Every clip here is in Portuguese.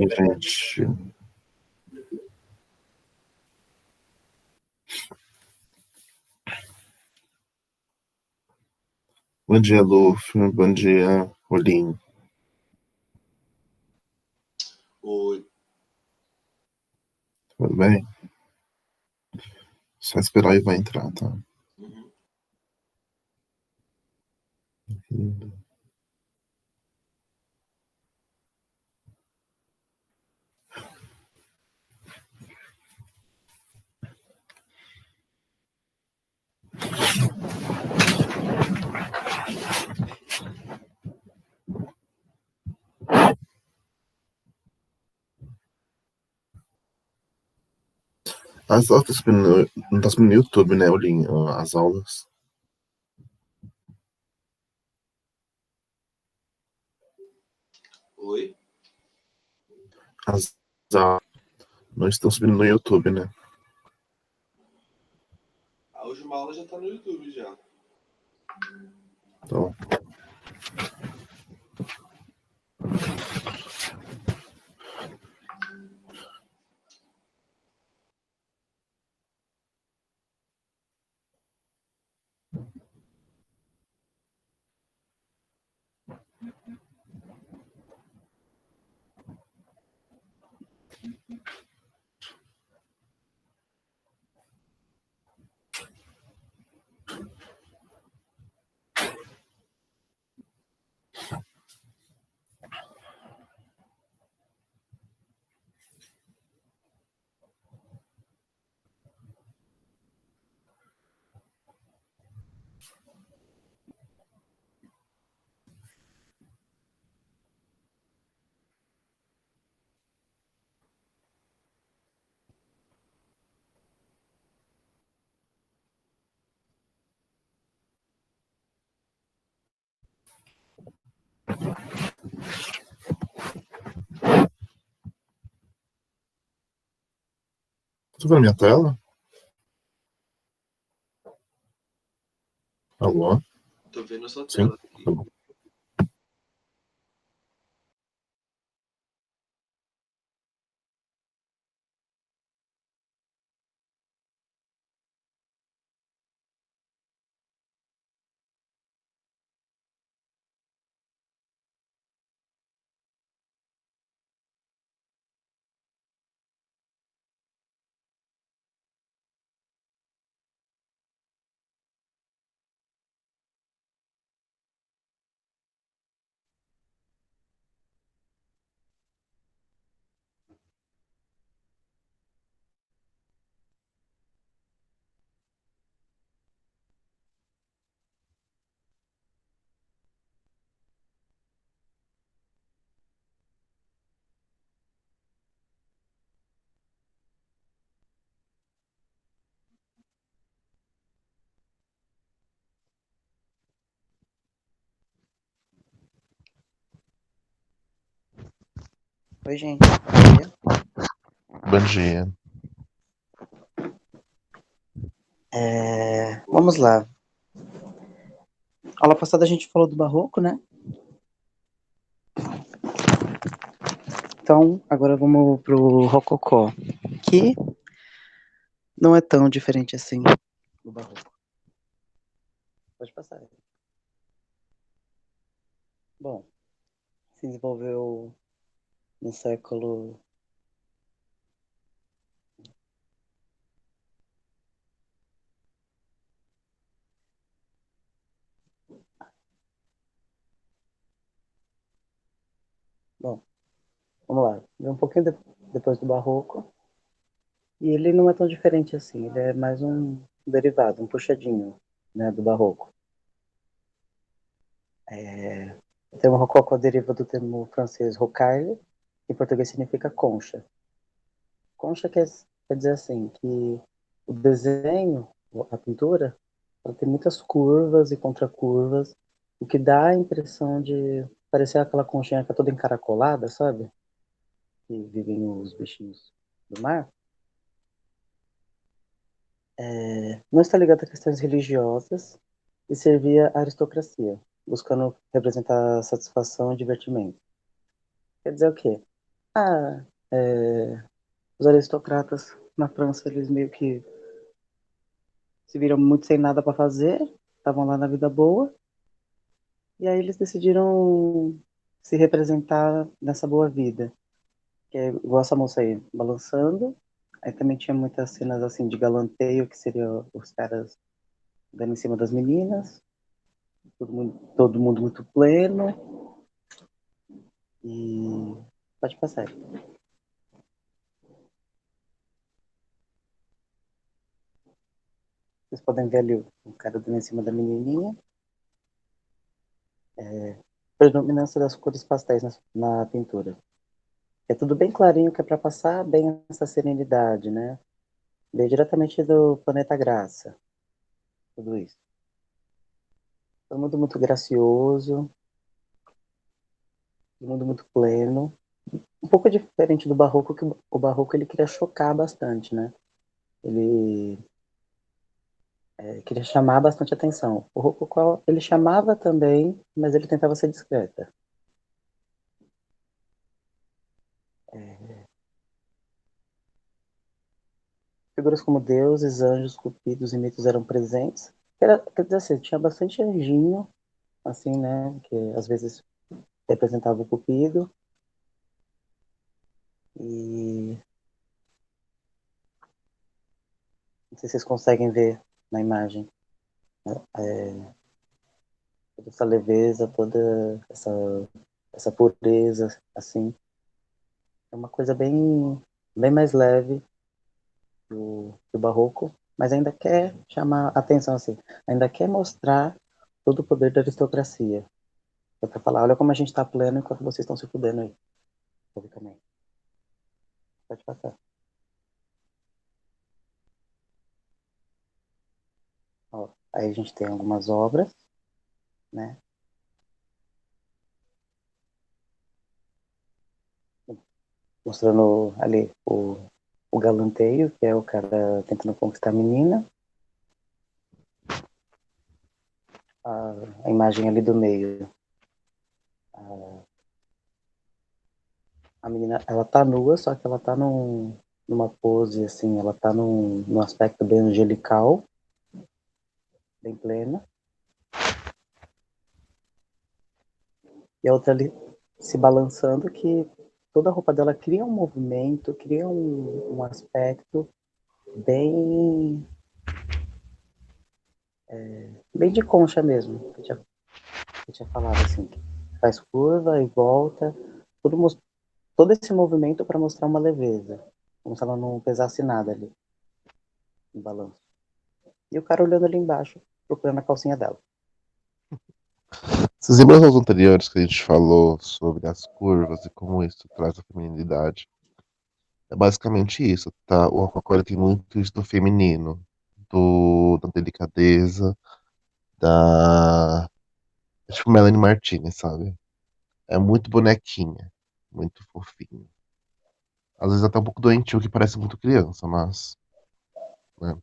Gente, bom dia, Luffy. Bom dia, Olim. Oi. Tudo bem? Só esperar e vai entrar, tá? Uhum. As aulas não tá subindo no YouTube, né, Olim? As aulas. Oi? As aulas não estão subindo no YouTube, né? A última aula já tá no YouTube já. Então, tá vendo minha tela? Alô? Tô vendo a sua Sim? tela aqui. Tá bom. Oi, gente. Bom dia. Bom dia. Vamos lá. Aula passada a gente falou do barroco, né? Então, agora vamos pro rococó, que não é tão diferente assim do barroco. Pode passar. Bom, se desenvolveu no século... Bom, vamos lá. Veio um pouquinho depois do barroco. E ele não é tão diferente assim. Ele é mais um derivado, um puxadinho, né, do barroco. O termo rococó deriva do termo francês rocaille, que em português significa concha. Concha quer dizer assim, que o desenho, a pintura, ela tem muitas curvas e contracurvas, o que dá a impressão de parecer aquela conchinha que é toda encaracolada, sabe? Que vivem os bichinhos do mar. Não está ligado a questões religiosas e servia à aristocracia, buscando representar satisfação e divertimento. Quer dizer o quê? Ah, os aristocratas na França, eles meio que se viram muito sem nada para fazer, estavam lá na vida boa, e aí eles decidiram se representar nessa boa vida. Que é igual essa moça aí, balançando. Aí também tinha muitas cenas assim de galanteio, que seria os caras dando em cima das meninas, todo mundo muito pleno. E pode passar. Vocês podem ver ali o cara dando em cima da menininha. Predominância das cores pastéis na pintura. É tudo bem clarinho, que é para passar bem essa serenidade, né? Veio diretamente do Planeta Graça, tudo isso. Todo mundo muito gracioso, todo mundo muito pleno. Um pouco diferente do Barroco, que o Barroco ele queria chocar bastante, né? Ele queria chamar bastante atenção. O Rococó, ele chamava também, mas ele tentava ser discreta. Figuras como deuses, anjos, cupidos e mitos eram presentes. Quer dizer assim, tinha bastante anjinho, assim, né? Que às vezes representava o cupido. E não sei se vocês conseguem ver na imagem, né? Toda essa leveza, toda essa pureza, assim. É uma coisa bem mais leve do Barroco, mas ainda quer chamar atenção, assim. Ainda quer mostrar todo o poder da aristocracia. É para falar, olha como a gente está pleno enquanto vocês estão se fudendo aí, basicamente. Pode passar. Ó, aí a gente tem algumas obras, né? Mostrando ali o galanteio, que é o cara tentando conquistar a menina. A imagem ali do meio. A menina, ela tá nua, só que ela tá numa pose, assim, ela tá num aspecto bem angelical, bem plena. E a outra ali se balançando, que toda a roupa dela cria um movimento, cria um aspecto bem, bem de concha mesmo, que eu tinha falado, assim, que faz curva e volta, tudo, todo esse movimento para mostrar uma leveza, como se ela não pesasse nada ali, no balanço. E o cara olhando ali embaixo, procurando a calcinha dela. Vocês lembram das anteriores que a gente falou sobre as curvas e como isso traz a feminilidade? É basicamente isso, tá? O Aquacore tem muito isso do feminino, da delicadeza, da. É tipo Melanie Martinez, sabe? É muito bonequinha, muito fofinha. Às vezes até um pouco doentio, que parece muito criança, mas. Né,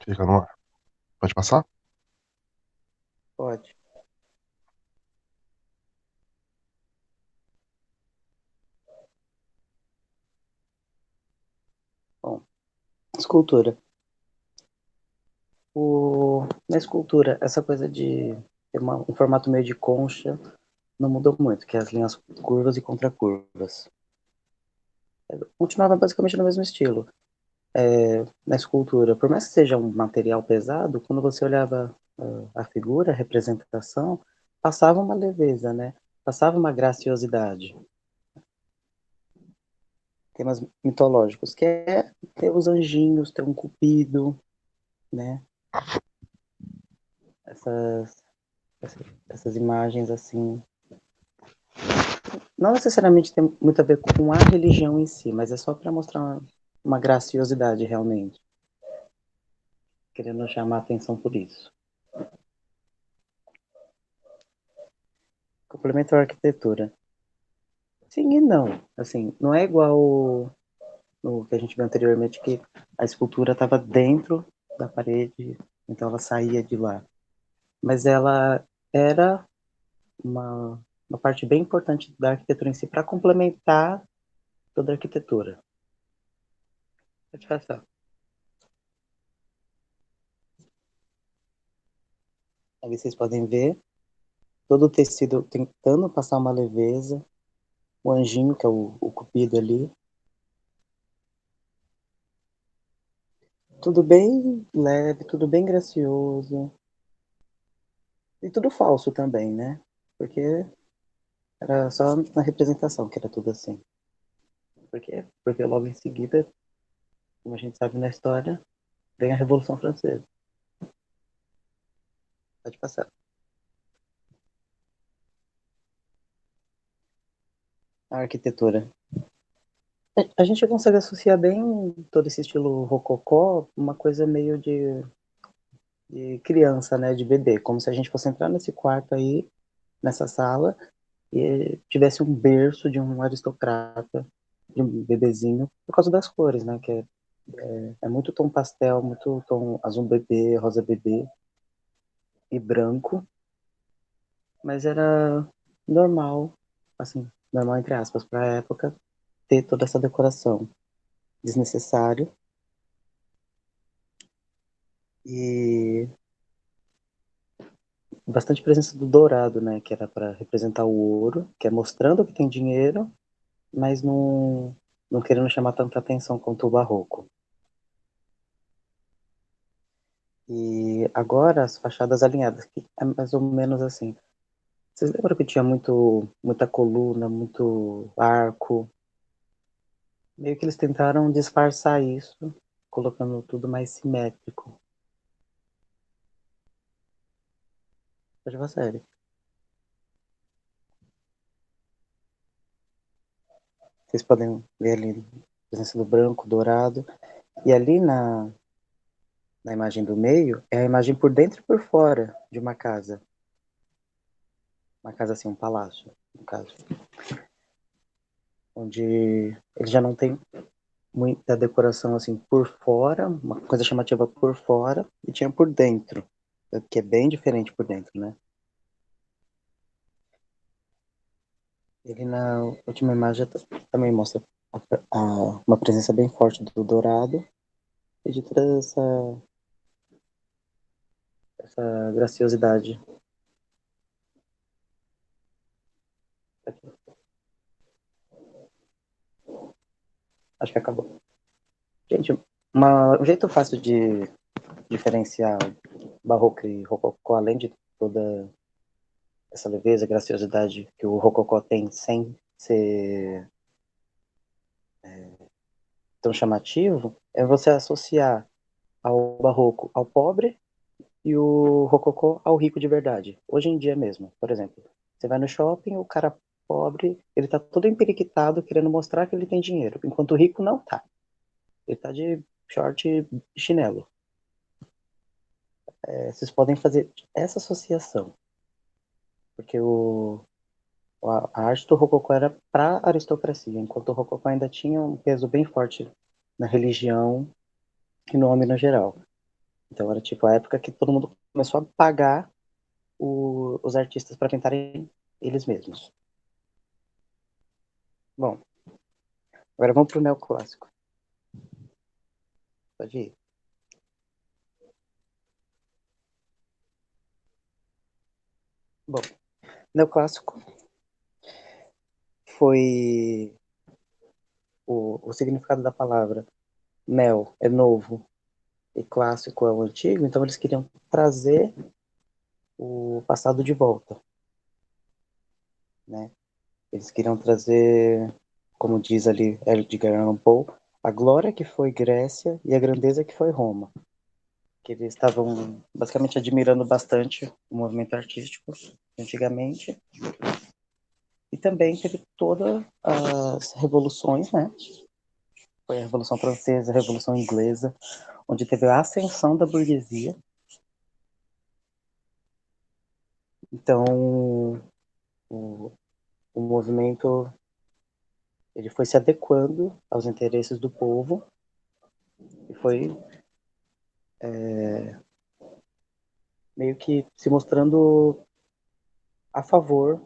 fica no ar. Pode passar? Pode. Bom, escultura. Na escultura, essa coisa de ter um formato meio de concha não mudou muito, que é as linhas curvas e contracurvas. Continuava basicamente no mesmo estilo. Na escultura, por mais que seja um material pesado, quando você olhava a figura, a representação, passava uma leveza, né? Passava uma graciosidade. Temas mitológicos, que é ter os anjinhos, ter um cupido, né? Essas, essas imagens assim. Não necessariamente tem muito a ver com a religião em si, mas é só para mostrar uma graciosidade realmente, querendo chamar a atenção por isso. Complemento à arquitetura. Sim e não. Assim, não é igual no que a gente viu anteriormente, que a escultura estava dentro da parede, então ela saía de lá. Mas ela era uma parte bem importante da arquitetura em si para complementar toda a arquitetura. Pode passar. Aí vocês podem ver todo o tecido tentando passar uma leveza, o anjinho, que é o cupido ali. Tudo bem leve, tudo bem gracioso. E tudo falso também, né? Porque era só na representação que era tudo assim. Por quê? Porque logo em seguida, como a gente sabe na história, vem a Revolução Francesa. Pode passar. A arquitetura. A gente consegue associar bem todo esse estilo rococó, uma coisa meio de criança, né? De bebê. Como se a gente fosse entrar nesse quarto aí, nessa sala, e tivesse um berço de um aristocrata, de um bebezinho, por causa das cores, né? Que é muito tom pastel, muito tom azul bebê, rosa bebê e branco, mas era normal, assim, normal entre aspas, para a época, ter toda essa decoração. Desnecessário. E bastante presença do dourado, né? Que era para representar o ouro, que é mostrando que tem dinheiro, mas não querendo chamar tanta atenção quanto o barroco. E agora as fachadas alinhadas, que é mais ou menos assim. Vocês lembram que tinha muita coluna, muito arco? Meio que eles tentaram disfarçar isso, colocando tudo mais simétrico. Pode falar sério. Vocês podem ver ali a presença do branco, dourado. E ali na imagem do meio é a imagem por dentro e por fora de uma casa. Uma casa assim, um palácio, no caso. Onde ele já não tem muita decoração assim por fora, uma coisa chamativa por fora, e tinha por dentro, que é bem diferente por dentro, né? Ele na última imagem também mostra uma presença bem forte do dourado e de toda essa graciosidade. Acho que acabou. Gente, um jeito fácil de diferenciar barroco e rococó, além de toda essa leveza, graciosidade que o rococó tem sem ser tão chamativo, é você associar ao barroco ao pobre e o rococó ao rico de verdade. Hoje em dia mesmo, por exemplo, você vai no shopping, o cara pobre, ele tá todo empiriquitado querendo mostrar que ele tem dinheiro, enquanto o rico não tá. Ele tá de short e chinelo. Vocês podem fazer essa associação, porque a arte do rococó era para a aristocracia, enquanto o rococó ainda tinha um peso bem forte na religião e no homem no geral. Então era tipo a época que todo mundo começou a pagar os artistas para pintarem eles mesmos. Bom, agora vamos pro neoclássico. Pode ir. Bom, neoclássico foi o significado da palavra neo é novo e clássico é o antigo, então eles queriam trazer o passado de volta, né? Eles queriam trazer, como diz ali Edgar Allan Poe, a glória que foi Grécia e a grandeza que foi Roma. Que eles estavam basicamente admirando bastante o movimento artístico antigamente. E também teve todas as revoluções, né? Foi a Revolução Francesa, a Revolução Inglesa, onde teve a ascensão da burguesia. Então, o, o movimento ele foi se adequando aos interesses do povo e foi meio que se mostrando a favor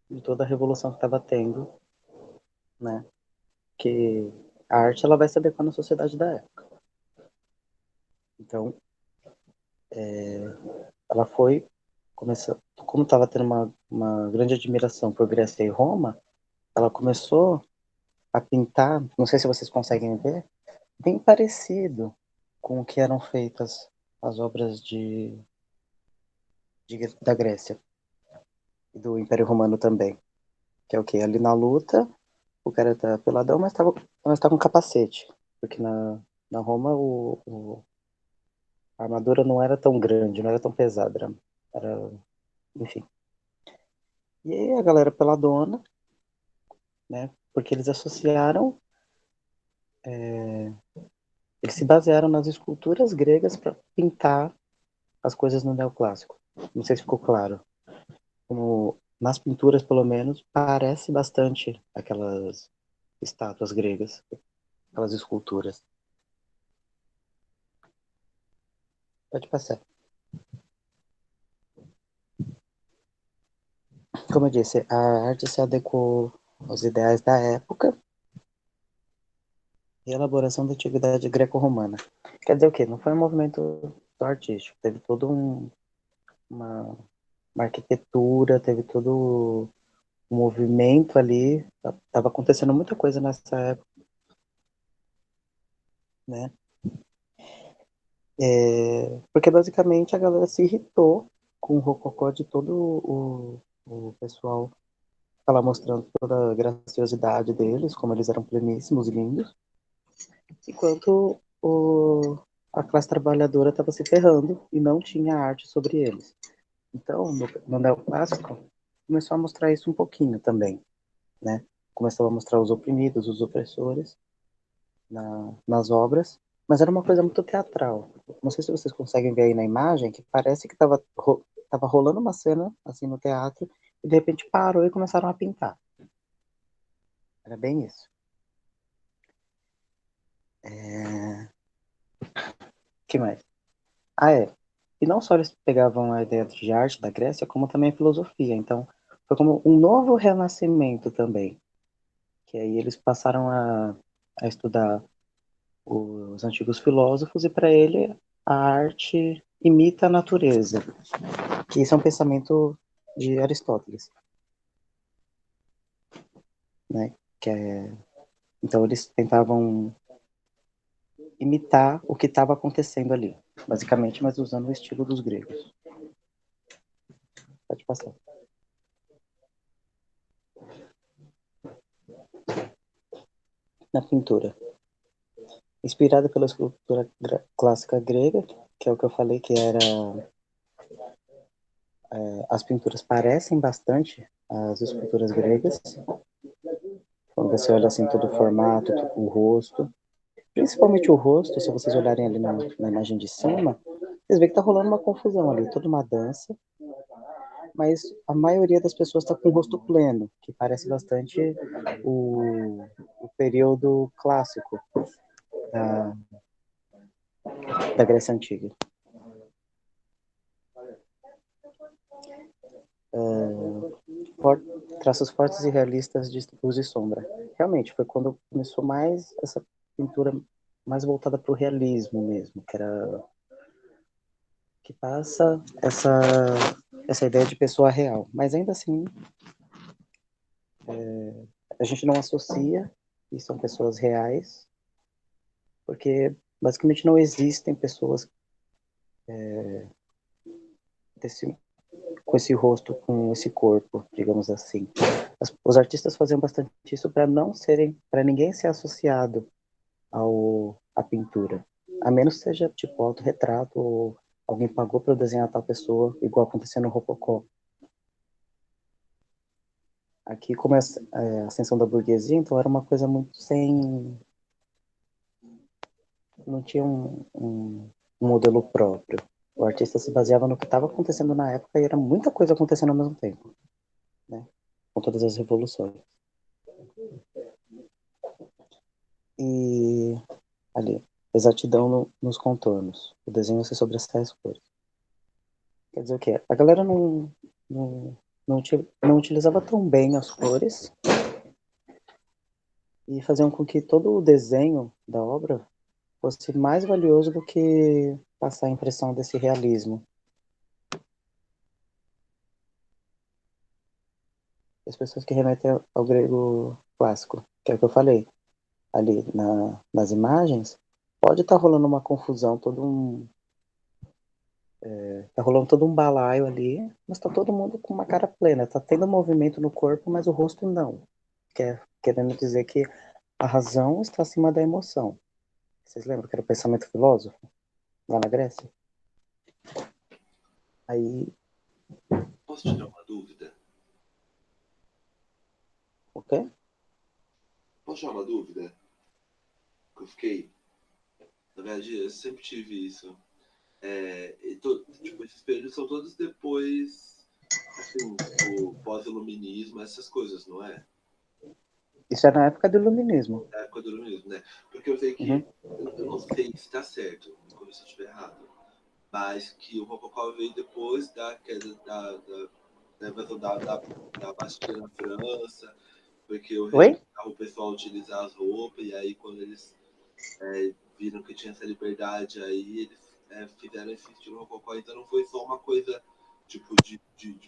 de toda a revolução que estava tendo, né? que a arte ela vai se adequando à sociedade da época. Então, ela foi começando, como estava tendo uma grande admiração por Grécia e Roma, ela começou a pintar, não sei se vocês conseguem ver, bem parecido com o que eram feitas as obras da Grécia e do Império Romano também, que é o que? Ali na luta, o cara tá peladão, mas tá com capacete, porque na Roma a armadura não era tão grande, não era tão pesada, enfim. E aí a galera peladona, né, porque eles associaram, eles se basearam nas esculturas gregas para pintar as coisas no neoclássico. Não sei se ficou claro. Como nas pinturas, pelo menos, parece bastante aquelas estátuas gregas, aquelas esculturas. Pode passar. Como eu disse, a arte se adequou aos ideais da época e elaboração da atividade greco-romana. Quer dizer o quê? Não foi um movimento só artístico, teve todo uma, uma arquitetura, teve todo um movimento ali, estava acontecendo muita coisa nessa época, né? Porque basicamente a galera se irritou com o rococó de todo o pessoal ela mostrando toda a graciosidade deles, como eles eram pleníssimos, lindos, enquanto a classe trabalhadora estava se ferrando e não tinha arte sobre eles. Então, no neoclássico, começou a mostrar isso um pouquinho também, né? Começou a mostrar os oprimidos, os opressores nas obras, mas era uma coisa muito teatral. Não sei se vocês conseguem ver aí na imagem, que parece que tava rolando uma cena, assim, no teatro, e de repente parou e começaram a pintar. Era bem isso. Que mais? Ah, é. E não só eles pegavam a ideia de arte da Grécia, como também a filosofia. Então, foi como um novo renascimento também. Que aí eles passaram a estudar os antigos filósofos e para ele a arte imita a natureza. Que isso é um pensamento de Aristóteles, né? Então eles tentavam imitar o que estava acontecendo ali, basicamente, mas usando o estilo dos gregos. Pode passar. Na pintura. Inspirada pela escultura clássica grega, que é o que eu falei que era... as pinturas parecem bastante as esculturas gregas, quando você olha assim todo o formato, o rosto, principalmente o rosto, se vocês olharem ali na imagem de cima, vocês veem que tá rolando uma confusão ali, toda uma dança, mas a maioria das pessoas está com o rosto pleno, que parece bastante o período clássico da, da Grécia Antiga. Traços fortes e realistas de luz e sombra. Realmente, foi quando começou mais essa pintura mais voltada para o realismo mesmo, que passa essa ideia de pessoa real. Mas ainda assim, a gente não associa que são pessoas reais, porque basicamente não existem pessoas desse, com esse rosto, com esse corpo, digamos assim. Os artistas faziam bastante isso para não serem, para ninguém ser associado à pintura, a menos que seja tipo autorretrato ou alguém pagou para desenhar tal pessoa, igual acontecia no Rococó. Aqui, como é a ascensão da burguesia, então era uma coisa muito sem... Não tinha um modelo próprio. O artista se baseava no que estava acontecendo na época e era muita coisa acontecendo ao mesmo tempo, né? Com todas as revoluções. E ali, exatidão nos contornos. O desenho se sobressai as cores. Quer dizer o quê? A galera não utilizava tão bem as cores, e faziam com que todo o desenho da obra fosse mais valioso do que passar a impressão desse realismo. As pessoas que remetem ao grego clássico, que é o que eu falei, ali nas imagens, pode estar rolando uma confusão, tá rolando todo um balaio ali, mas tá todo mundo com uma cara plena, tá tendo movimento no corpo, mas o rosto não. Querendo dizer que a razão está acima da emoção. Vocês lembram que era o pensamento filósofo lá na Grécia? Aí, Posso tirar uma dúvida? o quê? Posso tirar uma dúvida? Que eu fiquei. Na verdade, eu sempre tive isso. Tipo, esses períodos são todos depois, assim, tipo, pós-iluminismo, essas coisas, não é? Isso é na época do iluminismo. Da época do iluminismo, né? Porque eu sei Uhum. que, eu não sei se está certo, me corrija se eu estiver errado, mas que o Rococó veio depois da queda da invasão da Bastilha na França, porque o rei Oi? deixava o pessoal utilizar as roupas, e aí quando eles viram que tinha essa liberdade, aí eles fizeram esse estilo Rococó, então não foi só uma coisa tipo de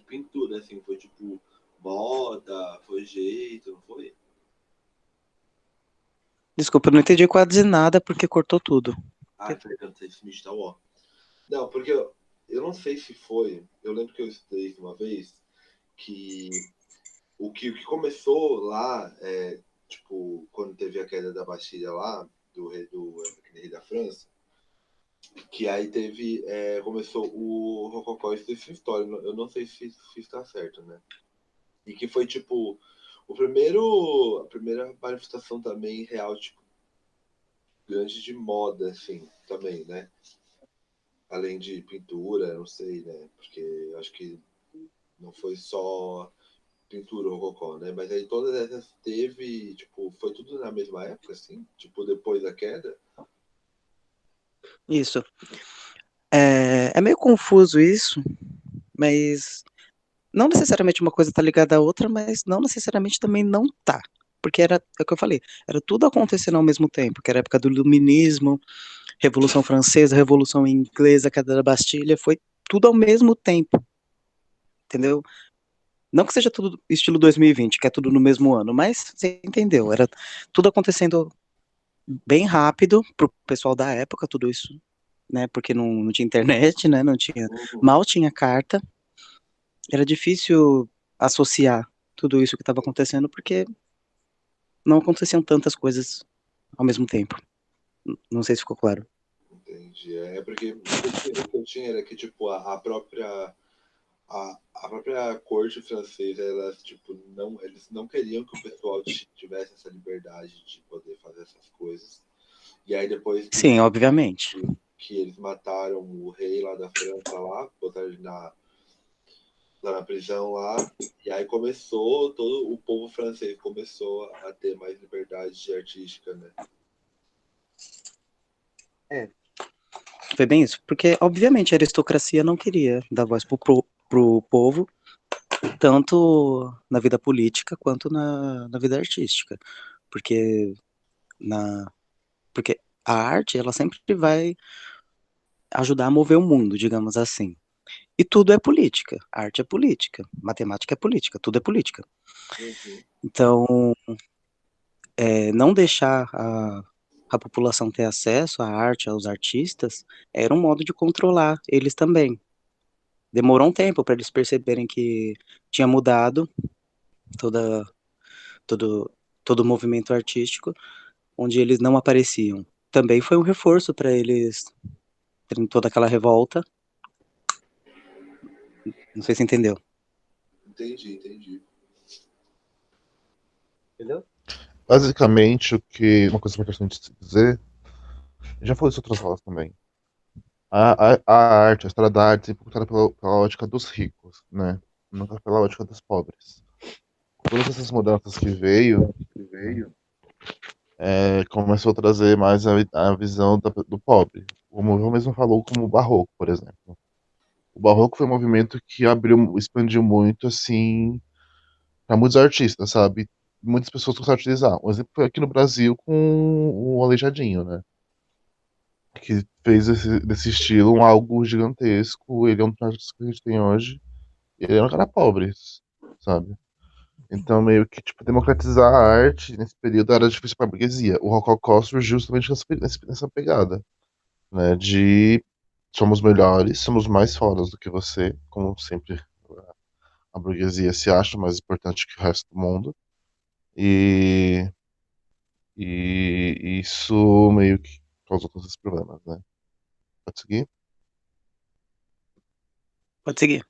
pintura, assim, foi tipo moda, foi jeito, não foi? Desculpa, eu não entendi quase nada porque cortou tudo. Ah, perdão, esse me está ó. Não, porque eu não sei se foi, eu lembro que eu estudei uma vez que o que começou lá, tipo, quando teve a queda da Bastilha lá, do rei da França, que aí teve, começou o Rococó, isso é história, eu não sei se está certo, né? E que foi, tipo, a primeira manifestação também real, tipo, grande de moda, assim, também, né? Além de pintura, não sei, né? Porque acho que não foi só pintura rococó, né? Mas aí todas essas teve, tipo, foi tudo na mesma época, assim? Tipo, depois da queda? Isso. É meio confuso isso, mas não necessariamente uma coisa tá ligada à outra, mas não necessariamente também não tá. Porque é o que eu falei, era tudo acontecendo ao mesmo tempo, que era a época do Iluminismo, Revolução Francesa, Revolução Inglesa, queda da Bastilha, foi tudo ao mesmo tempo, entendeu? Não que seja tudo estilo 2020, que é tudo no mesmo ano, mas você entendeu, era tudo acontecendo bem rápido pro pessoal da época, tudo isso, né, porque não tinha internet, né, Uhum. mal tinha carta, era difícil associar tudo isso que estava acontecendo, porque não aconteciam tantas coisas ao mesmo tempo. Não sei se ficou claro. Entendi. Porque o que eu tinha era que, tipo, a própria corte francesa, elas, tipo, eles não queriam que o pessoal tivesse essa liberdade de poder fazer essas coisas. E aí depois que, Sim, obviamente. que eles mataram o rei lá da França lá, botaram ele lá na prisão lá, e aí começou, todo o povo francês começou a ter mais liberdade artística, né? É. Foi bem isso, porque obviamente a aristocracia não queria dar voz pro povo, tanto na vida política quanto na vida artística, porque na porque a arte ela sempre vai ajudar a mover o mundo, digamos assim. E tudo é política. A arte é política, matemática é política, tudo é política. Uhum. Então, não deixar a população ter acesso à arte, aos artistas, era um modo de controlar eles também. Demorou um tempo para eles perceberem que tinha mudado toda, todo, todo o movimento artístico, onde eles não apareciam. Também foi um reforço para eles terem toda aquela revolta. Não sei se entendeu. Entendi. Entendeu? Basicamente, uma coisa importante de se dizer, já falei isso em outras aulas também. A arte, a história da arte, sempre contada pela ótica dos ricos, né? Nunca pela ótica dos pobres. Todas essas mudanças que veio, começou a trazer mais a visão do pobre. Como eu mesmo falou, como o Barroco, por exemplo. O Barroco foi um movimento que expandiu muito, assim, para muitos artistas, sabe? muitas pessoas começaram a utilizar. Um exemplo foi aqui no Brasil com o Aleijadinho, né? Que fez desse estilo algo gigantesco. Ele é um dos artistas que a gente tem hoje. Ele é um cara pobre, sabe? Então, meio que, tipo, democratizar a arte nesse período era difícil para a burguesia. O Rococó surgiu justamente nessa pegada, né? De somos melhores, somos mais fodas do que você, como sempre a burguesia se acha mais importante que o resto do mundo. E, e isso meio que causou todos esses problemas, né? Pode seguir? Pode seguir.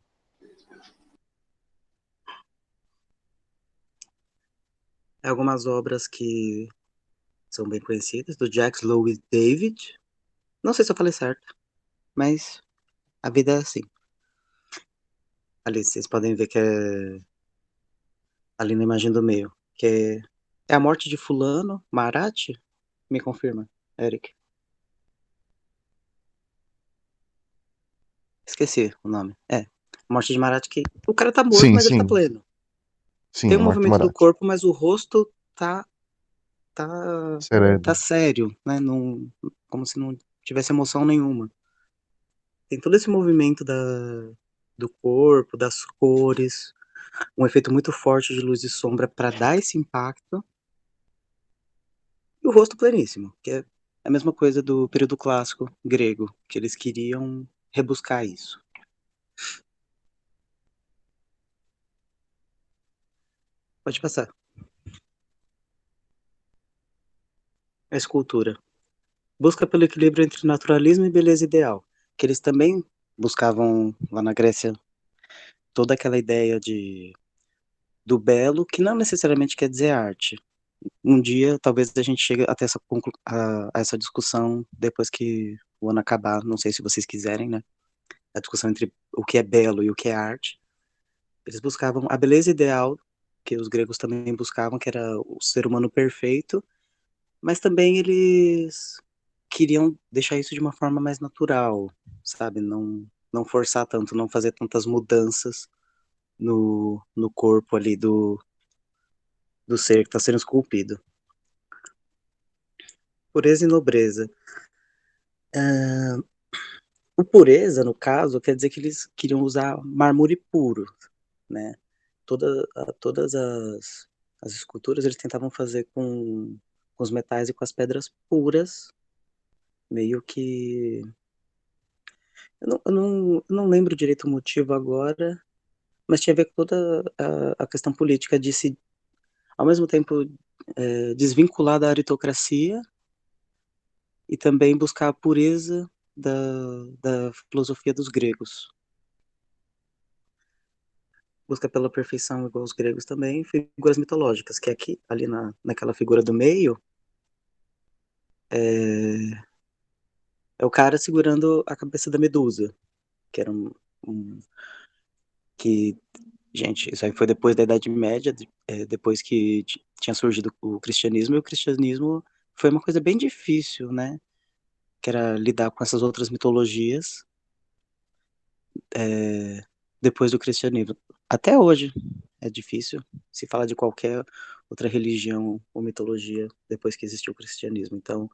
Algumas obras que são bem conhecidas, do Jacques Louis David. Não sei se eu falei certo, mas a vida é assim. Ali vocês podem ver que é ali na imagem do meio, que é a morte de fulano, Marat, me confirma, Eric. Esqueci o nome. A morte de Marat que o cara tá morto, Sim, mas ele tá sim. pleno. Sim, Tem é um Marta movimento do Maratti. corpo, mas o rosto tá tá Sereno. sério, né? Não, como se não tivesse emoção nenhuma. Tem todo esse movimento do corpo, das cores, um efeito muito forte de luz e sombra para dar esse impacto. E o rosto pleníssimo, que é a mesma coisa do período clássico grego, que eles queriam rebuscar isso. Pode passar. A escultura. Busca pelo equilíbrio entre naturalismo e beleza ideal, que eles também buscavam lá na Grécia toda aquela ideia do belo, que não necessariamente quer dizer arte. Um dia, talvez a gente chegue até a essa discussão depois que o ano acabar, não sei se vocês quiserem, né? A discussão entre o que é belo e o que é arte. Eles buscavam a beleza ideal, que os gregos também buscavam, que era o ser humano perfeito, mas também eles queriam deixar isso de uma forma mais natural, sabe? Não forçar tanto, não fazer tantas mudanças no corpo ali do ser que está sendo esculpido. Pureza e nobreza. O pureza, no caso, quer dizer que eles queriam usar mármore puro, né? Todas as esculturas eles tentavam fazer com os metais e com as pedras puras, meio que. Eu não lembro direito o motivo agora, mas tinha a ver com toda a questão política de se, ao mesmo tempo, desvincular da aritocracia e também buscar a pureza da filosofia dos gregos. Busca pela perfeição igual os gregos também, figuras mitológicas, que aqui, ali naquela figura do meio, é, é o cara segurando a cabeça da Medusa, que era um que, gente, isso aí foi depois da Idade Média, depois que tinha surgido o cristianismo, e o cristianismo foi uma coisa bem difícil, né? Que era lidar com essas outras mitologias é, depois do cristianismo. Até hoje é difícil se falar de qualquer outra religião ou mitologia depois que existiu o cristianismo. Então,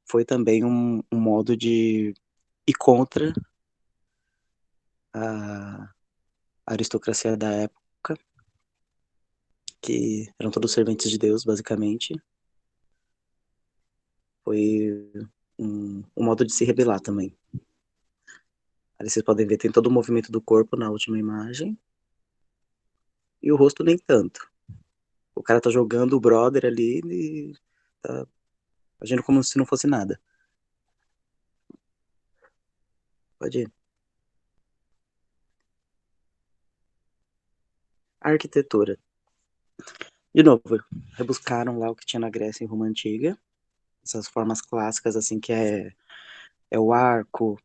foi também um modo de ir contra a aristocracia da época, que eram todos serventes de Deus, basicamente. Foi um modo de se rebelar também. Ali vocês podem ver, tem todo o movimento do corpo na última imagem, e o rosto nem tanto. O cara tá jogando o brother ali e tá agindo como se não fosse nada. Pode ir. A arquitetura. De novo, rebuscaram lá o que tinha na Grécia e Roma Antiga, essas formas clássicas, assim, que é o arco,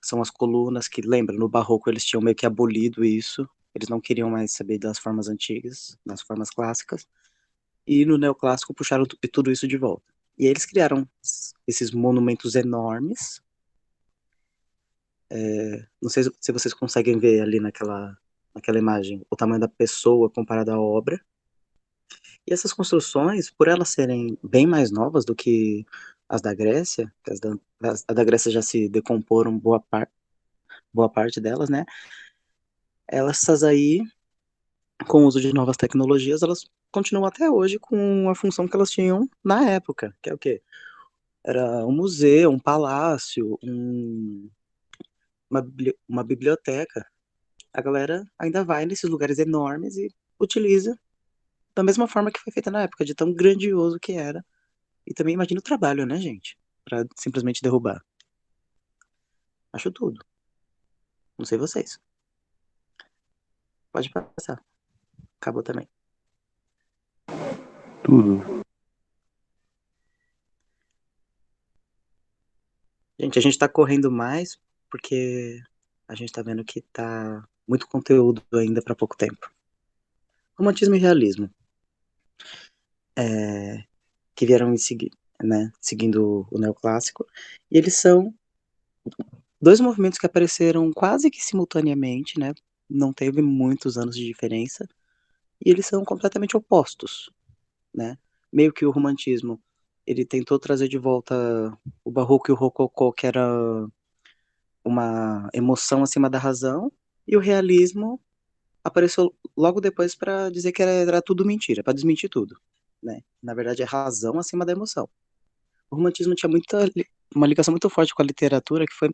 são as colunas, que lembra, no Barroco eles tinham meio que abolido isso, eles não queriam mais saber das formas antigas, das formas clássicas, e no neoclássico puxaram tudo isso de volta. E aí eles criaram esses monumentos enormes, não sei se vocês conseguem ver ali naquela imagem o tamanho da pessoa comparado à obra, E essas construções, por elas serem bem mais novas do que as da Grécia, que as da Grécia já se decomporam boa parte delas, né? Essas aí, com o uso de novas tecnologias, elas continuam até hoje com a função que elas tinham na época, que é o quê? Era um museu, um palácio, uma biblioteca. A galera ainda vai nesses lugares enormes e utiliza da mesma forma que foi feita na época, de tão grandioso que era. E também imagina o trabalho, né, gente? Pra simplesmente derrubar. Acho tudo. Não sei vocês. Pode passar. Acabou também. Tudo. Gente, a gente tá correndo mais porque a gente tá vendo que tá muito conteúdo ainda pra pouco tempo. Romantismo e realismo, que vieram em seguir, né, seguindo o neoclássico. E eles são dois movimentos que apareceram quase que simultaneamente, né? Não teve muitos anos de diferença. E eles são completamente opostos, né? Meio que o romantismo, ele tentou trazer de volta o barroco e o rococó, que era uma emoção acima da razão, e o realismo apareceu logo depois para dizer que era tudo mentira, para desmentir tudo, né? Na verdade, é razão acima da emoção. O romantismo tinha uma ligação muito forte com a literatura, que foi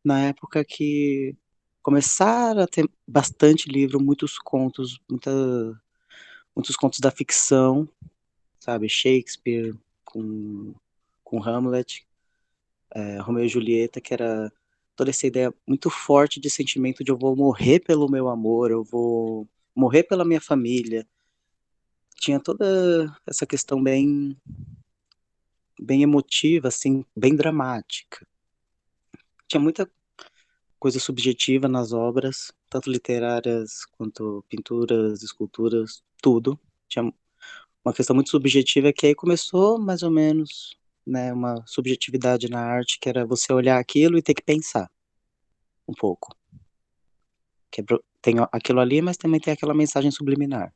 na época que começaram a ter bastante livro, muitos contos, muitos contos da ficção, sabe? Shakespeare com Hamlet, Romeu e Julieta, que era toda essa ideia muito forte de sentimento de eu vou morrer pelo meu amor, eu vou morrer pela minha família. Tinha toda essa questão bem emotiva, assim, bem dramática. Tinha muita coisa subjetiva nas obras, tanto literárias quanto pinturas, esculturas, tudo. Tinha uma questão muito subjetiva que aí começou mais ou menos, né, uma subjetividade na arte que era você olhar aquilo e ter que pensar um pouco. Tem aquilo ali, mas também tem aquela mensagem subliminar.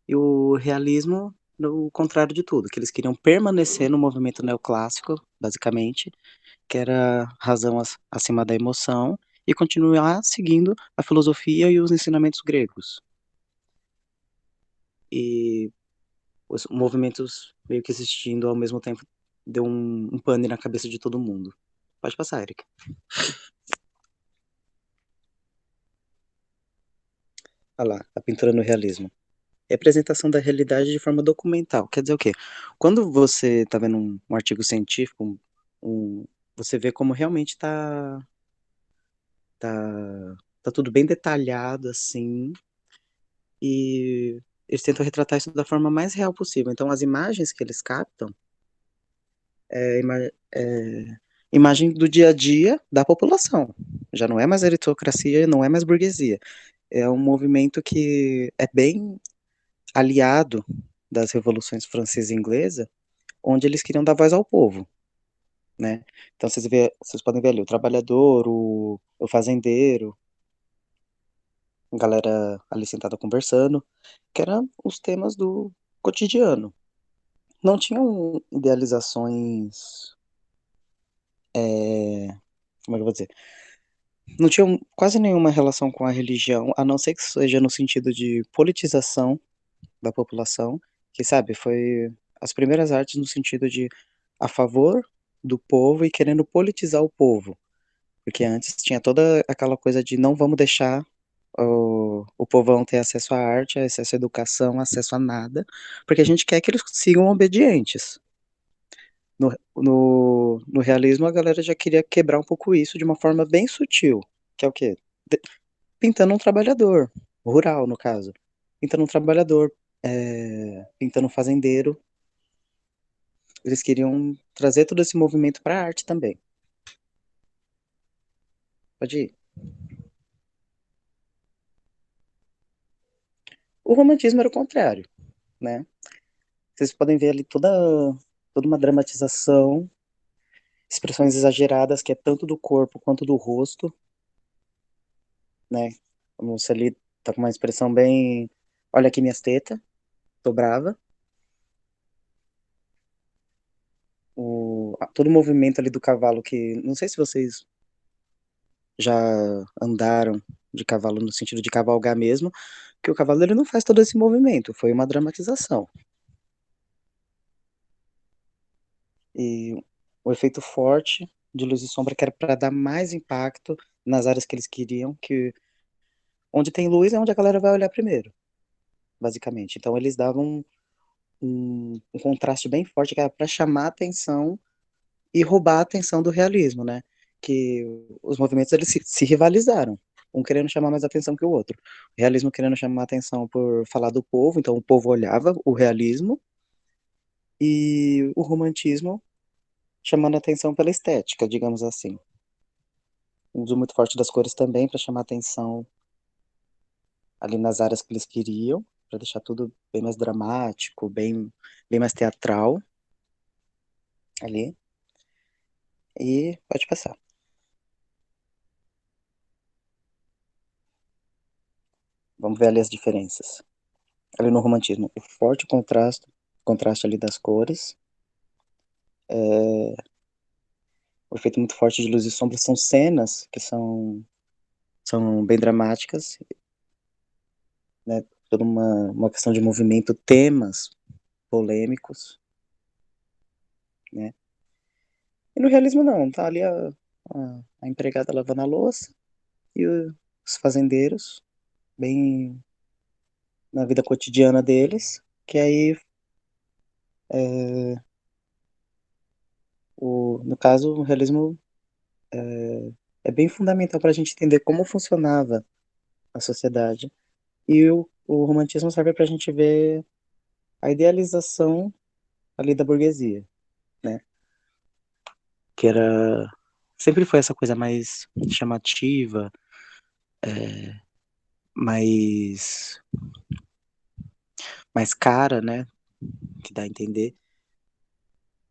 E o realismo, no contrário de tudo, que eles queriam permanecer no movimento neoclássico, basicamente, que era razão acima da emoção, e continuar seguindo a filosofia e os ensinamentos gregos. E os movimentos meio que existindo ao mesmo tempo deu um pane na cabeça de todo mundo. Pode passar, Eric. Olha lá, a pintura no realismo. Representação da realidade de forma documental. Quer dizer o quê? Quando você está vendo um artigo científico, você vê como realmente tá tudo bem detalhado, assim, e eles tentam retratar isso da forma mais real possível. Então, as imagens que eles captam é imagem do dia a dia da população. Já não é mais aristocracia, não é mais burguesia. É um movimento que é bem aliado das revoluções francesa e inglesa, onde eles queriam dar voz ao povo, né? Então vocês podem ver ali o trabalhador, o fazendeiro, a galera ali sentada conversando, que eram os temas do cotidiano. Não tinham idealizações, como é que eu vou dizer? Não tinham quase nenhuma relação com a religião, a não ser que seja no sentido de politização da população, que, sabe, foi as primeiras artes no sentido de a favor do povo e querendo politizar o povo. Porque antes tinha toda aquela coisa de não vamos deixar o povão ter acesso à arte, acesso à educação, acesso a nada, porque a gente quer que eles sigam obedientes. No realismo, a galera já queria quebrar um pouco isso de uma forma bem sutil, que é o quê? Pintando um trabalhador, rural, no caso. Pintando um trabalhador, pintando um fazendeiro. Eles queriam trazer todo esse movimento para a arte também. Pode ir. O romantismo era o contrário, né? Vocês podem ver ali toda uma dramatização, expressões exageradas, que é tanto do corpo quanto do rosto, né? Como se ali tá com uma expressão bem. Olha aqui minhas tetas, tô brava. Todo o movimento ali do cavalo, que não sei se vocês já andaram de cavalo no sentido de cavalgar mesmo, que o cavalo ele não faz todo esse movimento, foi uma dramatização. E o efeito forte de luz e sombra que era para dar mais impacto nas áreas que eles queriam, que onde tem luz é onde a galera vai olhar primeiro, basicamente. Então eles davam um contraste bem forte que era para chamar a atenção e roubar a atenção do realismo, né? Que os movimentos eles se rivalizaram, um querendo chamar mais atenção que o outro. O realismo querendo chamar atenção por falar do povo, então o povo olhava o realismo, e o romantismo chamando atenção pela estética, digamos assim. Um uso muito forte das cores também para chamar atenção ali nas áreas que eles queriam, para deixar tudo bem mais dramático, bem mais teatral ali. E pode passar. Vamos ver ali as diferenças. Ali no romantismo, o forte contraste ali das cores, o efeito muito forte de luz e sombra são cenas que são bem dramáticas, né? Toda uma questão de movimento, temas polêmicos, né? E no realismo não, tá ali a empregada lavando a louça e os fazendeiros, bem na vida cotidiana deles, que aí, no caso, o realismo é bem fundamental para a gente entender como funcionava a sociedade. E o romantismo serve para a gente ver a idealização ali da burguesia, né? Que era sempre foi essa coisa mais chamativa, mais mais cara, né? Que dá a entender.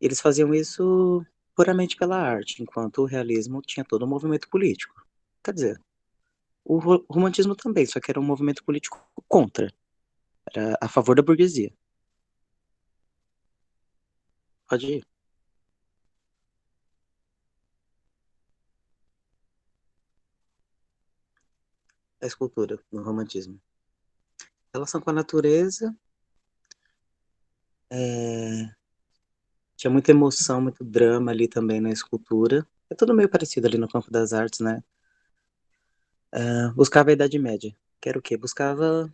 Eles faziam isso puramente pela arte, enquanto o realismo tinha todo um movimento político. Quer dizer, o romantismo também, só que era um movimento político contra, era a favor da burguesia. Pode ir. A escultura no romantismo. Relação com a natureza, tinha muita emoção, muito drama ali também na escultura. É tudo meio parecido ali no campo das artes, né? Buscava a Idade Média, que era o quê? Buscava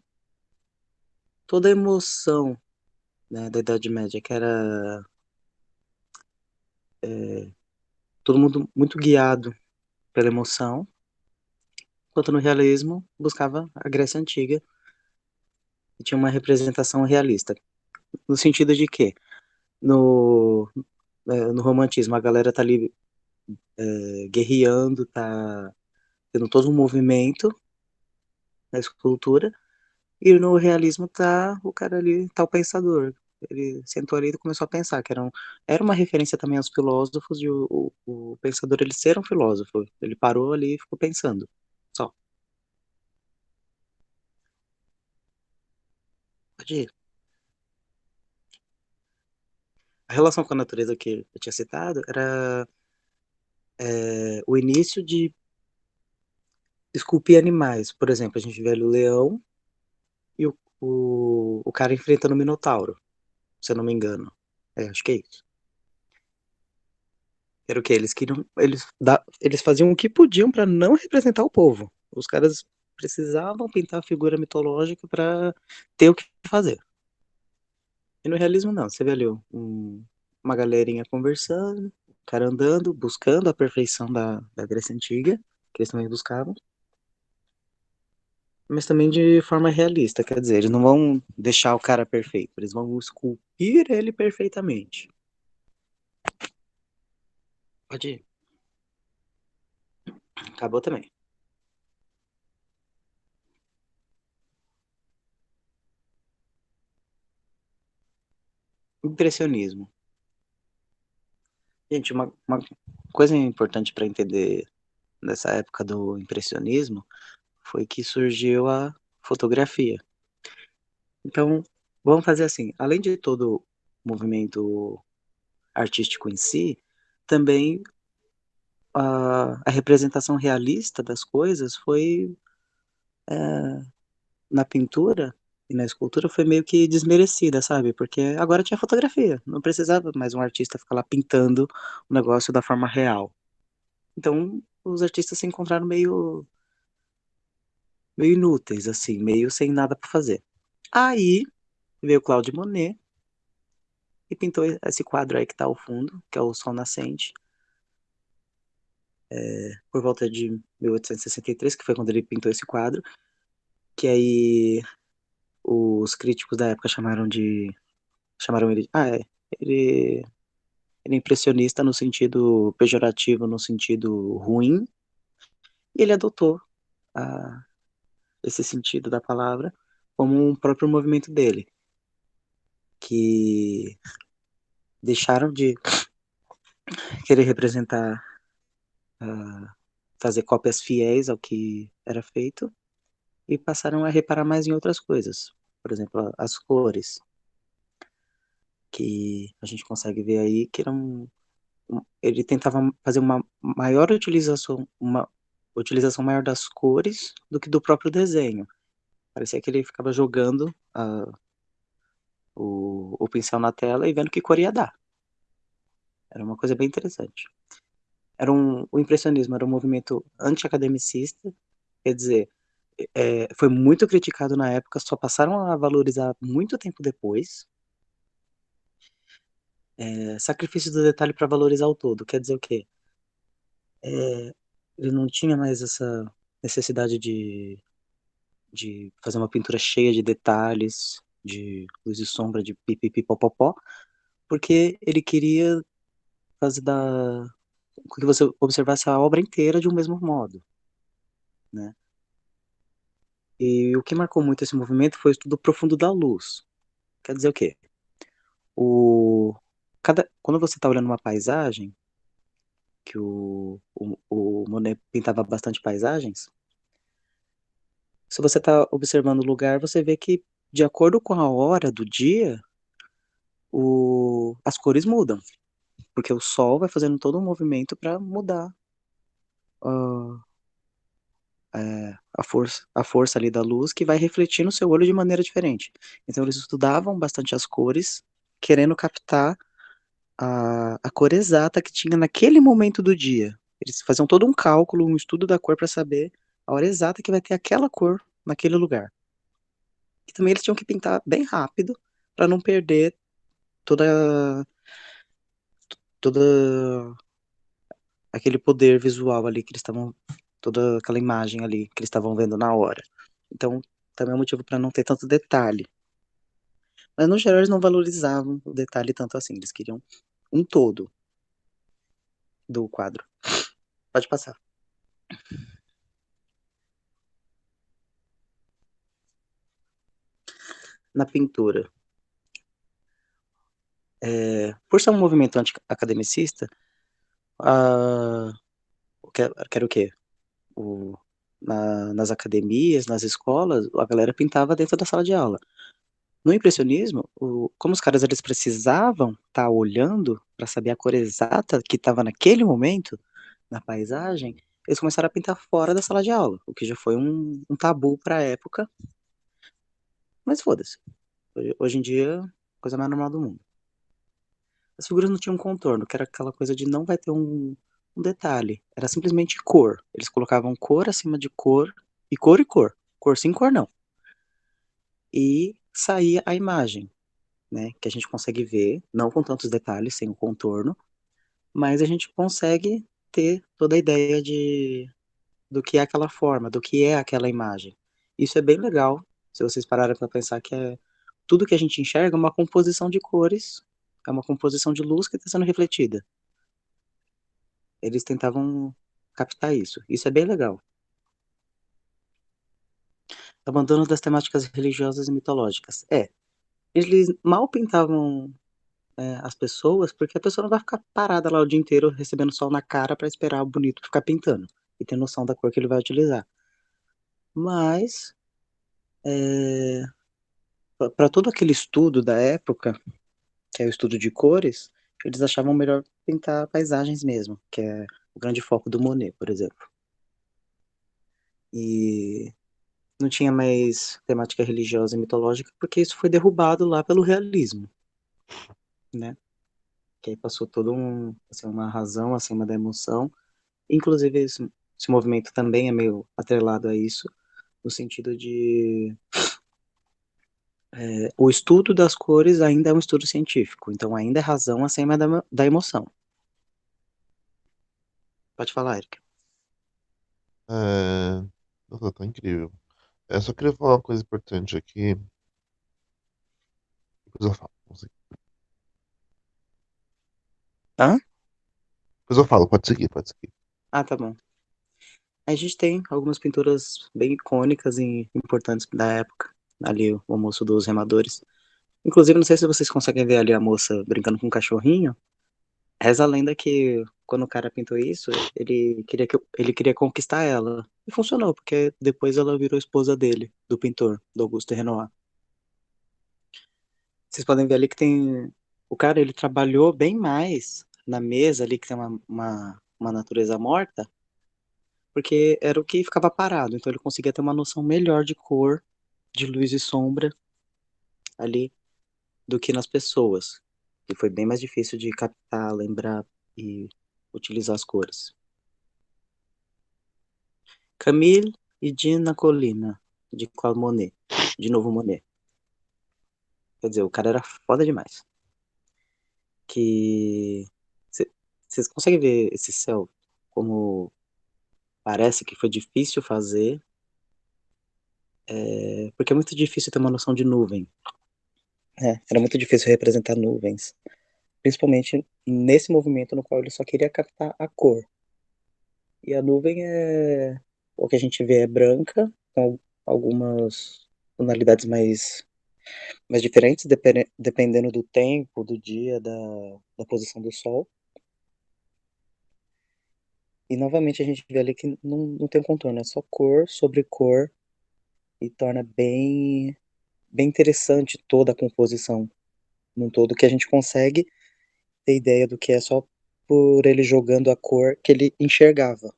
toda a emoção, né, da Idade Média, que era todo mundo muito guiado pela emoção, enquanto no realismo buscava a Grécia Antiga e tinha uma representação realista. No sentido de que no romantismo a galera tá ali guerreando, tá tendo todo um movimento na escultura, e no realismo tá o cara ali, tá o pensador. Ele sentou ali e começou a pensar, que era uma referência também aos filósofos, e o pensador, ele ser um filósofo. Ele parou ali e ficou pensando. Só. Pode ir. A relação com a natureza que eu tinha citado era o início de esculpir animais. Por exemplo, a gente vê ali o leão e o cara enfrentando o minotauro, se eu não me engano. Acho que é isso. Era o que eles queriam, eles faziam o que podiam para não representar o povo. Os caras precisavam pintar a figura mitológica para ter o que fazer. E no realismo não, você vê ali uma galerinha conversando, o cara andando, buscando a perfeição da Grécia Antiga, que eles também buscavam, mas também de forma realista, quer dizer, eles não vão deixar o cara perfeito, eles vão esculpir ele perfeitamente. Pode ir. Acabou também. Impressionismo. Gente, uma coisa importante para entender nessa época do impressionismo foi que surgiu a fotografia. Então, vamos fazer assim, além de todo o movimento artístico em si, também a representação realista das coisas foi, na pintura e na escultura, foi meio que desmerecida, sabe? Porque agora tinha fotografia, não precisava mais um artista ficar lá pintando o negócio da forma real. Então, os artistas se encontraram meio inúteis, assim, meio sem nada para fazer. Aí veio Claude Monet e pintou esse quadro aí que tá ao fundo, que é o Sol Nascente, por volta de 1863, que foi quando ele pintou esse quadro, que aí os críticos da época chamaram ele, ele, ele é impressionista no sentido pejorativo, no sentido ruim, e ele adotou a, esse sentido da palavra como um próprio movimento dele, que deixaram de querer representar, fazer cópias fiéis ao que era feito e passaram a reparar mais em outras coisas. Por exemplo, as cores, que a gente consegue ver aí que ele tentava fazer uma utilização maior das cores do que do próprio desenho. Parecia que ele ficava jogando o pincel na tela e vendo que cor ia dar. Era uma coisa bem interessante. O impressionismo era um movimento anti-academicista, quer dizer, foi muito criticado na época, só passaram a valorizar muito tempo depois. Sacrifício do detalhe para valorizar o todo, quer dizer o quê? Ele não tinha mais essa necessidade de fazer uma pintura cheia de detalhes, de luz e sombra, de pipipipopopó, porque ele queria fazer com que você observasse a obra inteira de um mesmo modo, né? E o que marcou muito esse movimento foi o estudo profundo da luz. Quer dizer o quê? O, quando você está olhando uma paisagem, que o Monet pintava bastante paisagens, se você está observando o lugar, você vê que, de acordo com a hora do dia, as cores mudam, porque o sol vai fazendo todo um movimento para mudar ah, a força ali da luz que vai refletir no seu olho de maneira diferente. Então eles estudavam bastante as cores, querendo captar a cor exata que tinha naquele momento do dia. Eles faziam todo um cálculo, um estudo da cor para saber a hora exata que vai ter aquela cor naquele lugar. E também eles tinham que pintar bem rápido para não perder toda toda aquele poder visual ali que eles estavam, toda aquela imagem ali que eles estavam vendo na hora. Então, também é um motivo para não ter tanto detalhe. Mas no geral eles não valorizavam o detalhe tanto assim, eles queriam um todo do quadro. Pode passar. Na pintura, por ser um movimento anti-academicista, a, que era o quê? Nas academias, nas escolas, a galera pintava dentro da sala de aula. No impressionismo, como os caras eles precisavam estar olhando para saber a cor exata que estava naquele momento na paisagem, eles começaram a pintar fora da sala de aula, o que já foi um tabu para a época, mas foda-se. Hoje em dia, coisa mais normal do mundo. As figuras não tinham contorno, que era aquela coisa de não vai ter um detalhe, era simplesmente cor. Eles colocavam cor acima de cor, e cor e cor. Cor sim, cor não. E saía a imagem, né, que a gente consegue ver, não com tantos detalhes, sem o contorno, mas a gente consegue ter toda a ideia do que é aquela forma, do que é aquela imagem. Isso é bem legal, se vocês pararem para pensar que tudo que a gente enxerga é uma composição de cores, é uma composição de luz que está sendo refletida. Eles tentavam captar isso. Isso é bem legal. Abandono das temáticas religiosas e mitológicas. Eles mal pintavam as pessoas, porque a pessoa não vai ficar parada lá o dia inteiro recebendo sol na cara para esperar o bonito ficar pintando e ter noção da cor que ele vai utilizar. Mas Para todo aquele estudo da época, que é o estudo de cores, eles achavam melhor pintar paisagens mesmo, que é o grande foco do Monet, por exemplo. E não tinha mais temática religiosa e mitológica, porque isso foi derrubado lá pelo realismo, né? Que aí passou todo assim, uma razão acima da emoção. Inclusive, esse movimento também é meio atrelado a isso, no sentido de o estudo das cores ainda é um estudo científico, então ainda é razão acima da emoção. Pode falar, Erika. É... Nossa, tá incrível. Eu só queria falar uma coisa importante aqui. Depois eu falo. Não sei. Hã? Depois eu falo, pode seguir, pode seguir. Ah, tá bom. A gente tem algumas pinturas bem icônicas e importantes da época. Ali, o almoço dos remadores. Inclusive, não sei se vocês conseguem ver ali a moça brincando com um cachorrinho. Reza a lenda que quando o cara pintou isso, ele queria conquistar ela. E funcionou, porque depois ela virou esposa dele, do pintor, do Auguste Renoir. Vocês podem ver ali que tem. O cara, ele trabalhou bem mais na mesa ali, que tem uma natureza morta, porque era o que ficava parado. Então ele conseguia ter uma noção melhor de cor, de luz e sombra ali do que nas pessoas. E foi bem mais difícil de captar, lembrar e utilizar as cores. Camille e Dina Colina, de Claude Monet. De novo Monet. Quer dizer, o cara era foda demais. Que. Vocês conseguem ver esse céu como parece que foi difícil fazer, porque é muito difícil ter uma noção de nuvem. Era muito difícil representar nuvens, principalmente nesse movimento no qual ele só queria captar a cor. E a nuvem o que a gente vê é branca, com algumas tonalidades mais diferentes, dependendo do tempo, do dia, da posição do sol. E novamente a gente vê ali que não tem um contorno, é só cor sobre cor e torna bem interessante toda a composição num todo, que a gente consegue ter ideia do que é só por ele jogando a cor que ele enxergava.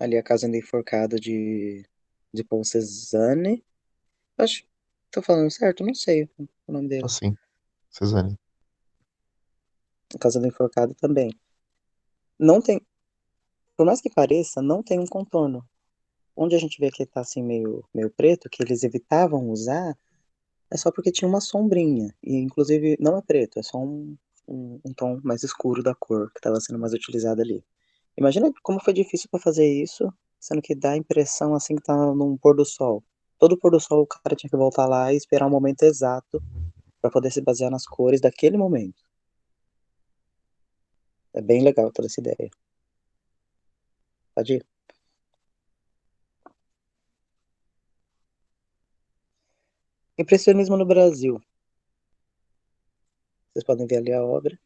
Ali a Casa Enforcada de Paul Cézanne. Acho que tô falando certo? Não sei o nome dele. Assim, Cezanne. A Casa Enforcada também. Não tem, por mais que pareça, não tem um contorno. Onde a gente vê que tá assim meio preto, que eles evitavam usar, é só porque tinha uma sombrinha. E inclusive não é preto, é só um tom mais escuro da cor que estava sendo mais utilizada ali. Imagina como foi difícil para fazer isso, sendo que dá a impressão assim que tá num pôr do sol. Todo pôr do sol o cara tinha que voltar lá e esperar o momento exato para poder se basear nas cores daquele momento. É bem legal toda essa ideia. Pode ir. Impressionismo no Brasil. Vocês podem ver ali a obra,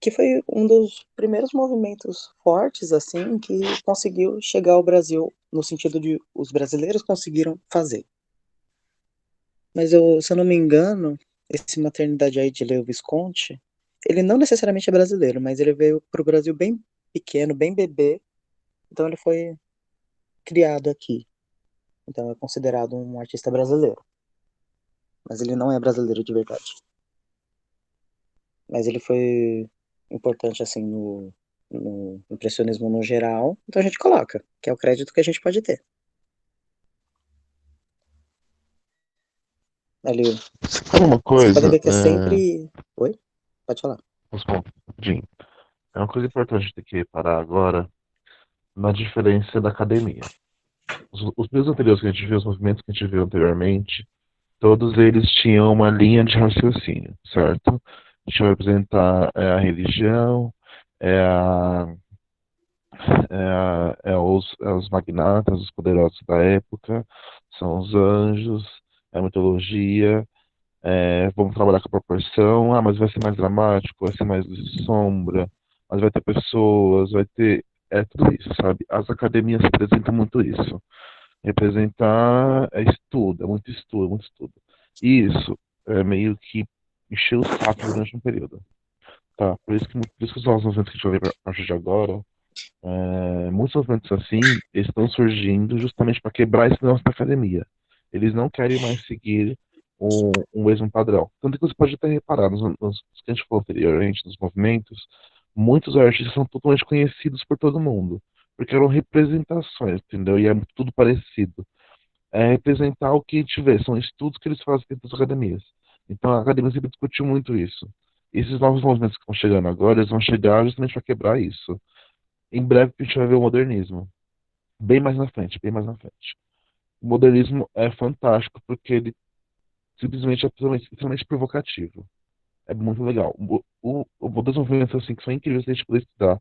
que foi um dos primeiros movimentos fortes assim que conseguiu chegar ao Brasil no sentido de os brasileiros conseguiram fazer. Mas se eu não me engano, esse Maternidade aí de Leo Visconti, ele não necessariamente é brasileiro, mas ele veio para o Brasil bem pequeno, bem bebê, então ele foi criado aqui. Então é considerado um artista brasileiro, mas ele não é brasileiro de verdade. Mas ele foi importante assim no impressionismo no geral, então a gente coloca, que é o crédito que a gente pode ter. Ali, Sabe uma vocês podem coisa? ver que é sempre. Oi? Pode falar. Rapidinho. É uma coisa importante de ter que reparar agora na diferença da academia. Os meus anteriores que a gente viu, os movimentos que a gente viu anteriormente, todos eles tinham uma linha de raciocínio, certo? A gente vai apresentar a religião, é, a, os magnatas, os poderosos da época, são os anjos, é a mitologia, vamos trabalhar com a proporção, mas vai ser mais dramático, vai ser mais luz e sombra, mas vai ter pessoas, vai ter. é tudo isso, sabe? As academias representam muito isso. Representar é estudo, é muito estudo, é muito estudo. E isso é meio que encheu o saco durante um período. Tá, por isso que os novos movimentos que a gente vai ver a partir de agora, muitos movimentos assim estão surgindo justamente para quebrar esse negócio da academia. Eles não querem mais seguir um mesmo padrão. Tanto que você pode até reparar, nos que a gente falou anteriormente, nos movimentos, muitos artistas são totalmente conhecidos por todo mundo. Porque eram representações, entendeu? E é tudo parecido. É representar o que a gente vê, são estudos que eles fazem dentro das academias. Então a academia sempre discutiu muito isso. Esses novos movimentos que estão chegando agora, eles vão chegar justamente para quebrar isso. Em breve a gente vai ver o modernismo. Bem mais na frente, bem mais na frente. O modernismo é fantástico porque ele simplesmente é extremamente provocativo. É muito legal. Dois movimentos assim que são incríveis de a gente poder estudar.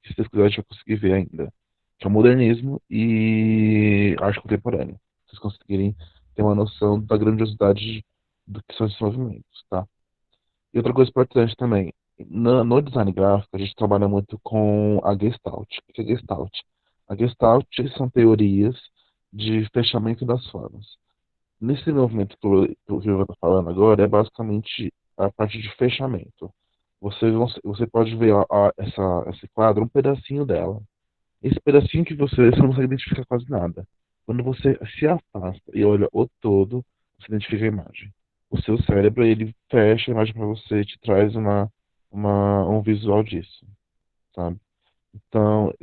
Que se pesquisar a gente vai conseguir ver ainda. Que é o modernismo e a arte contemporânea. Vocês conseguirem ter uma noção da grandiosidade do que são esses movimentos, tá? E outra coisa importante também, no design gráfico, a gente trabalha muito com a Gestalt. O que é Gestalt? A Gestalt são teorias de fechamento das formas. Nesse movimento que o Viva está falando agora, é basicamente a parte de fechamento. Você pode ver esse quadro, um pedacinho dela. Esse pedacinho que você não consegue identificar quase nada. Quando você se afasta e olha o todo, você identifica a imagem. O seu cérebro, ele fecha a imagem para você e te traz um visual disso, sabe? Então,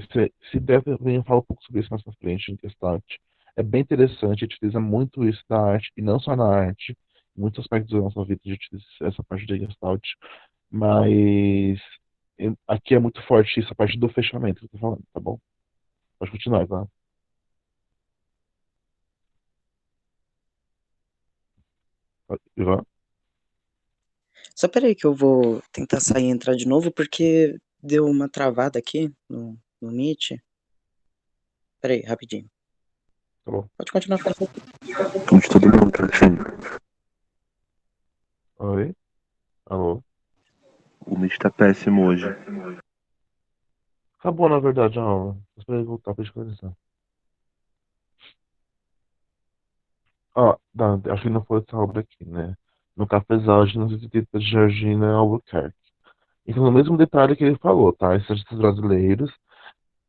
se der, eu falo um pouco sobre isso mais pra frente, em Gestalt. É bem interessante, a gente utiliza muito isso na arte, e não só na arte, em muitos aspectos da nossa vida a gente utiliza essa parte de Gestalt, mas aqui é muito forte isso, a parte do fechamento que eu tô falando, tá bom? Pode continuar, tá? Ivan? Só peraí que eu vou tentar sair e entrar de novo, porque deu uma travada aqui no Meet. Peraí, rapidinho. Tá bom. Pode continuar falando. Onde todo mundo tá assim? Oi? Alô? O Meet tá péssimo hoje. Acabou, na verdade, a aula. Espera eu voltar pra gente conversar. Ó, não, acho que não foi essa obra aqui, né? No Cafezal de 1980 de Georgina Albuquerque. Então, no mesmo detalhe que ele falou, tá? Esses artistas brasileiros,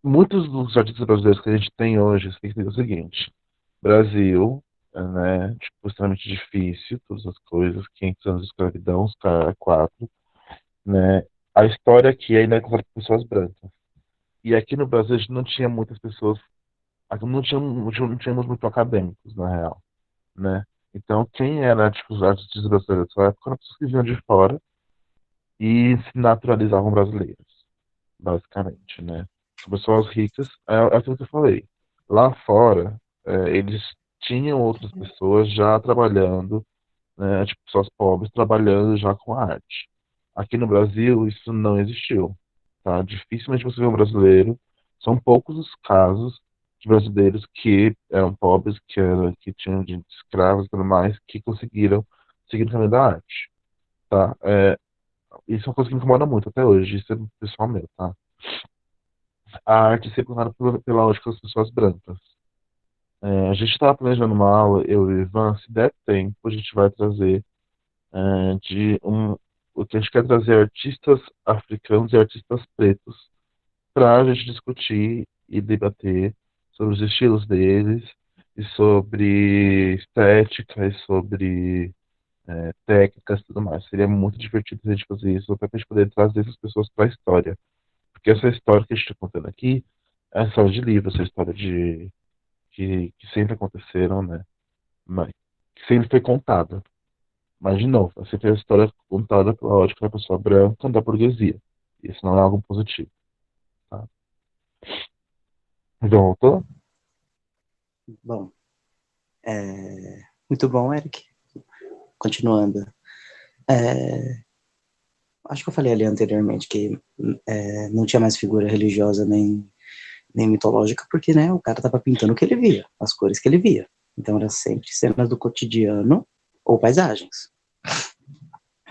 muitos dos artistas brasileiros que a gente tem hoje, você tem que entender o seguinte: Brasil, né? Tipo, extremamente difícil, todas as coisas, 500 anos de escravidão, os caras, quatro, né? A história aqui ainda é contada por pessoas brancas. E aqui no Brasil a gente não tinha muitas pessoas, aqui não tínhamos muito acadêmicos, na real, né? Então, quem era, tipo, os artistas brasileiros dessa época eram pessoas que vinham de fora e se naturalizavam brasileiros, basicamente, né? São pessoas ricas, é aquilo que eu falei. Lá fora, eles tinham outras pessoas já trabalhando, né? Tipo, pessoas pobres trabalhando já com a arte. Aqui no Brasil, isso não existiu, tá? Dificilmente você vê um brasileiro, são poucos os casos de brasileiros que eram pobres, que tinham de escravos e tudo mais, que conseguiram seguir o caminho da arte, tá? Isso é uma coisa que me incomoda muito até hoje, isso é pessoal meu, tá? A arte é sempre narrada pela ótica das pessoas brancas. A gente estava planejando uma aula, eu e o Ivan, se der tempo, a gente vai trazer o que a gente quer trazer artistas africanos e artistas pretos para a gente discutir e debater sobre os estilos deles e sobre estética e sobre técnicas e tudo mais. Seria muito divertido a gente fazer isso, até para a gente poder trazer essas pessoas para a história. Porque essa história que a gente está contando aqui é história de livro, essa história que sempre aconteceram, né? Mas que sempre foi contada. Mas, de novo, é sempre a história contada pela ótica da pessoa branca da burguesia. Isso não é algo positivo, tá? Então, voltou? Bom, muito bom, Eric. Continuando. Acho que eu falei ali anteriormente que não tinha mais figura religiosa nem mitológica, porque, né, o cara tava pintando o que ele via, as cores que ele via. Então era sempre cenas do cotidiano ou paisagens.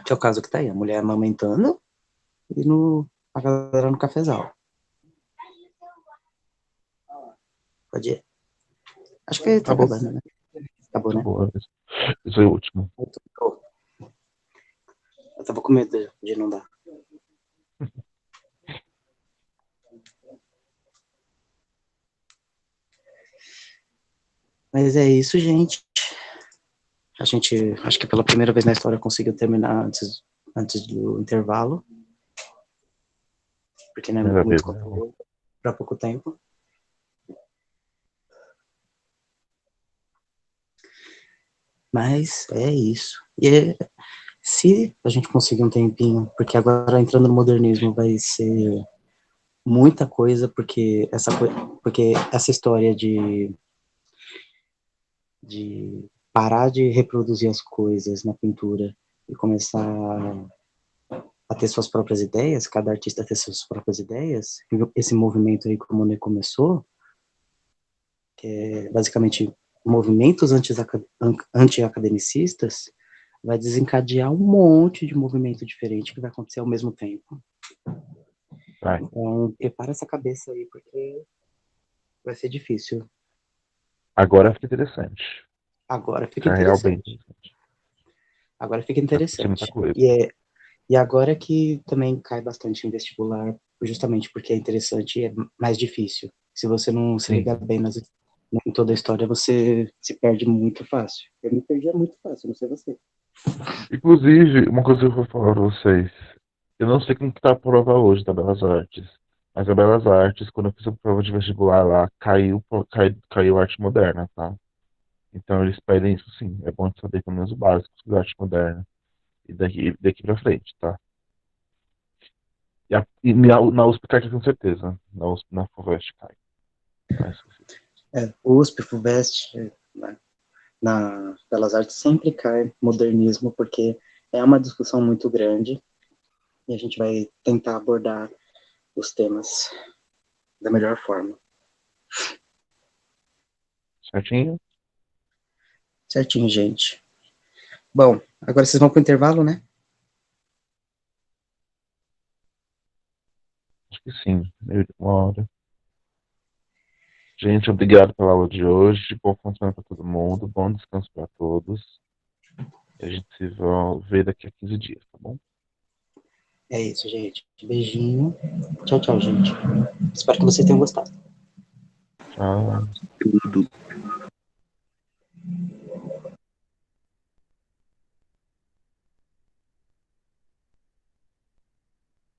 Que é o caso que tá aí, a mulher amamentando e a galera no cafezal. Pode ir. Acho que tá Tá bom. acabando, né? Acabou, Tá né? boa. Esse foi o último. Eu tava com medo de não dar. Mas é isso, gente. A gente, acho que pela primeira vez na história, conseguiu terminar antes do intervalo. Porque não é Primeira muito vez, né? conteúdo para pouco tempo. Mas é isso. E se a gente conseguir um tempinho, porque agora entrando no modernismo vai ser muita coisa, porque essa história de parar de reproduzir as coisas na pintura e começar a ter suas próprias ideias, cada artista ter suas próprias ideias, esse movimento aí que o Monet começou, que é basicamente movimentos anti-academicistas, vai desencadear um monte de movimento diferente que vai acontecer ao mesmo tempo. Vai. Então, prepara essa cabeça aí, porque vai ser difícil. Agora fica interessante. Agora fica Fica realmente interessante. Agora fica vai acontecer muita interessante. coisa. E agora que também cai bastante em vestibular, justamente porque é interessante e é mais difícil. Se você não se Sim. ligar bem em toda a história, você se perde muito fácil. Eu me perdia muito fácil, não sei você. Inclusive, uma coisa que eu vou falar pra vocês. Eu não sei como que tá a prova hoje da Belas Artes. Mas a Belas Artes, quando eu fiz a prova de vestibular lá, caiu arte moderna, tá? Então eles pedem isso sim. É bom de saber pelo menos o básico de arte moderna. E daqui pra frente, tá? Na USP cai com certeza. Na FUVEST cai. Mas, USP, FUVEST, né, na Belas Artes sempre cai modernismo, porque é uma discussão muito grande e a gente vai tentar abordar os temas da melhor forma. certinho? Certinho, gente. Bom, agora vocês vão pro intervalo, né? Acho que sim. Meio de uma hora. Gente, obrigado pela aula de hoje. Bom fim de semana pra todo mundo. Bom descanso pra todos. E a gente se vê daqui a 15 dias, tá bom? É isso, gente. Beijinho. Tchau, tchau, gente. Espero que vocês tenham gostado. Tchau. Tudo.